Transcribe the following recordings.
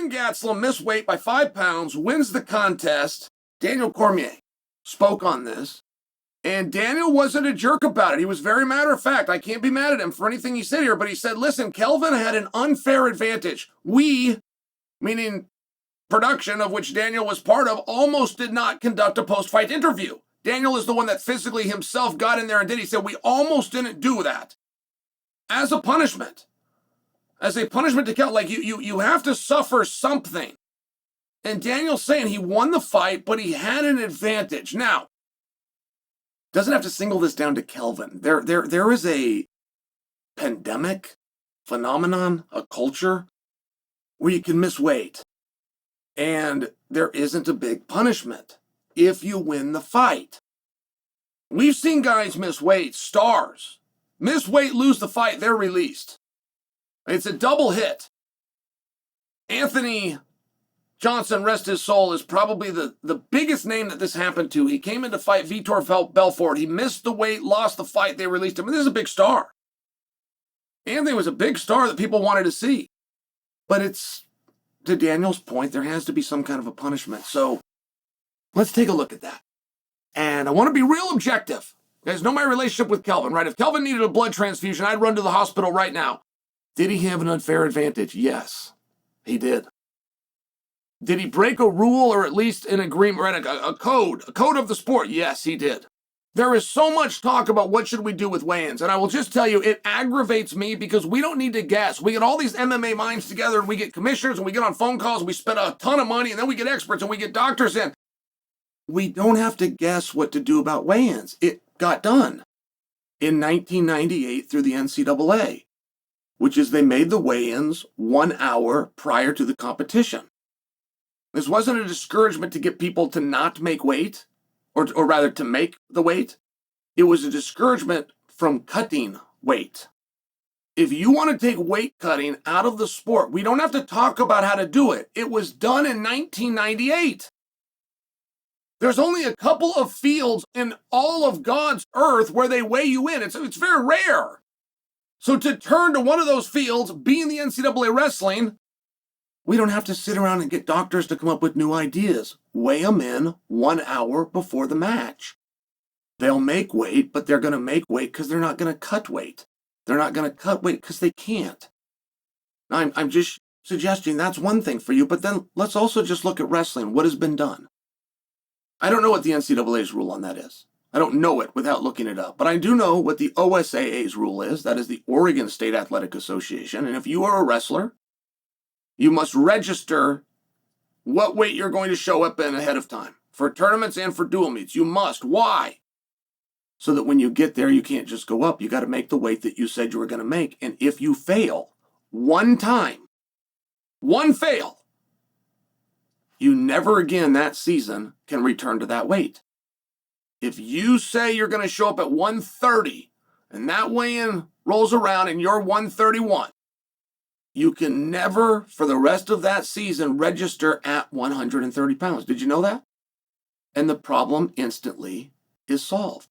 Kelvin Gastelum missed weight by 5 pounds, wins the contest. Daniel Cormier spoke on this, and Daniel wasn't a jerk about it. He was very matter of fact. I can't be mad at him for anything he said here, but he said, listen, Kelvin had an unfair advantage. We, meaning production of which Daniel was part of, almost did not conduct a post-fight interview. Daniel is the one that physically himself got in there and did. He said, we almost didn't do that. As a punishment. As a punishment to Kelvin, like you have to suffer something. And Daniel's saying he won the fight, but he had an advantage. Now, doesn't have to single this down to Kelvin. There is a pandemic phenomenon, a culture, where you can miss weight. And there isn't a big punishment if you win the fight. We've seen guys miss weight, stars. Miss weight, lose the fight, they're released. It's a double hit. Anthony Johnson, rest his soul, is probably the biggest name that this happened to. He came in to fight Vitor Belfort. He missed the weight, lost the fight, they released him. And this is a big star. Anthony was a big star that people wanted to see. But it's, to Daniel's point, there has to be some kind of a punishment. So let's take a look at that. And I want to be real objective. You guys know my relationship with Kelvin, right? If Kelvin needed a blood transfusion, I'd run to the hospital right now. Did he have an unfair advantage? Yes, he did. Did he break a rule or at least an agreement, right? A code of the sport? Yes, he did. There is so much talk about what should we do with weigh-ins, and I will just tell you, it aggravates me because we don't need to guess. We get all these MMA minds together, and we get commissioners, and we get on phone calls, and we spend a ton of money, and then we get experts, and we get doctors in. We don't have to guess what to do about weigh-ins. It got done in 1998 through the NCAA, which is they made the weigh-ins 1 hour prior to the competition. This wasn't a discouragement to get people to not make weight, or rather to make the weight. It was a discouragement from cutting weight. If you want to take weight cutting out of the sport, we don't have to talk about how to do it. It was done in 1998. There's only a couple of fields in all of God's earth where they weigh you in. It's very rare. So to turn to one of those fields, being the NCAA wrestling, we don't have to sit around and get doctors to come up with new ideas. Weigh them in 1 hour before the match. They'll make weight, but they're going to make weight because they're not going to cut weight. They're not going to cut weight because they can't. I'm just suggesting that's one thing for you, but then let's also just look at wrestling. What has been done? I don't know what the NCAA's rule on that is. I don't know it without looking it up, but I do know what the OSAA's rule is. That is the Oregon State Athletic Association. And if you are a wrestler, you must register what weight you're going to show up in ahead of time. For tournaments and for dual meets, you must. Why? So that when you get there, you can't just go up. You got to make the weight that you said you were going to make. And if you fail one time, one fail, you never again that season can return to that weight. If you say you're going to show up at 130 and that weigh-in rolls around and you're 131, you can never, for the rest of that season, register at 130 pounds. Did you know that? And the problem instantly is solved.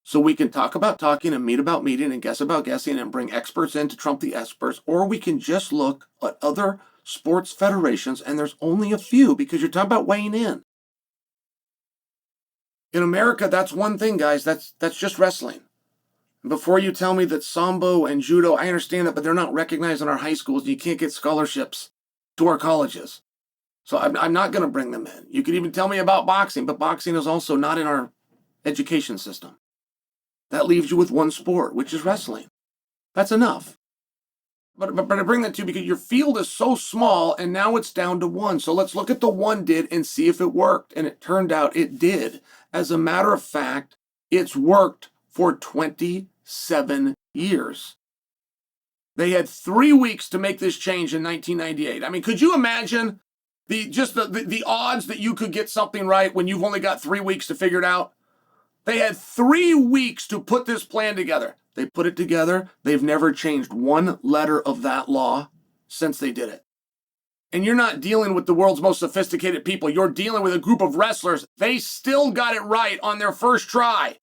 So we can talk about talking and meet about meeting and guess about guessing and bring experts in to trump the experts, or we can just look at other sports federations, and there's only a few because you're talking about weighing in. In America, that's one thing, guys. That's just wrestling. Before you tell me that Sambo and Judo, I understand that, but they're not recognized in our high schools. You can't get scholarships to our colleges. So I'm not going to bring them in. You could even tell me about boxing, but boxing is also not in our education system. That leaves you with one sport, which is wrestling. That's enough. But I bring that to you because your field is so small, and now it's down to one. So let's look at the one did and see if it worked. And it turned out it did. As a matter of fact, it's worked for 27 years. They had 3 weeks to make this change in 1998. I mean, could you imagine the odds that you could get something right when you've only got 3 weeks to figure it out? They had 3 weeks to put this plan together. They put it together. They've never changed one letter of that law since they did it. And you're not dealing with the world's most sophisticated people. You're dealing with a group of wrestlers. They still got it right on their first try.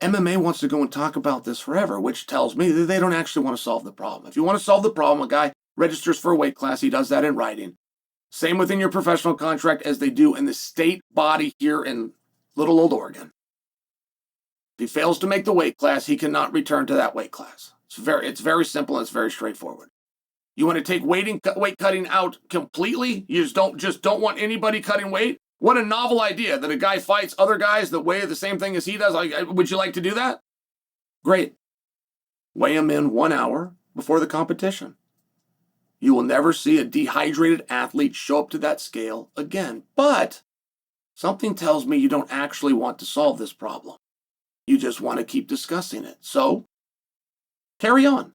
MMA wants to go and talk about this forever, which tells me that they don't actually want to solve the problem. If you want to solve the problem, a guy registers for a weight class, he does that in writing. Same within your professional contract as they do in the state body here in little old Oregon. If he fails to make the weight class, he cannot return to that weight class. It's very simple and it's very straightforward. You want to take weight cutting out completely? You just don't want anybody cutting weight? What a novel idea that a guy fights other guys that weigh the same thing as he does. Would you like to do that? Great. Weigh him in 1 hour before the competition. You will never see a dehydrated athlete show up to that scale again. But something tells me you don't actually want to solve this problem. You just want to keep discussing it. So, carry on.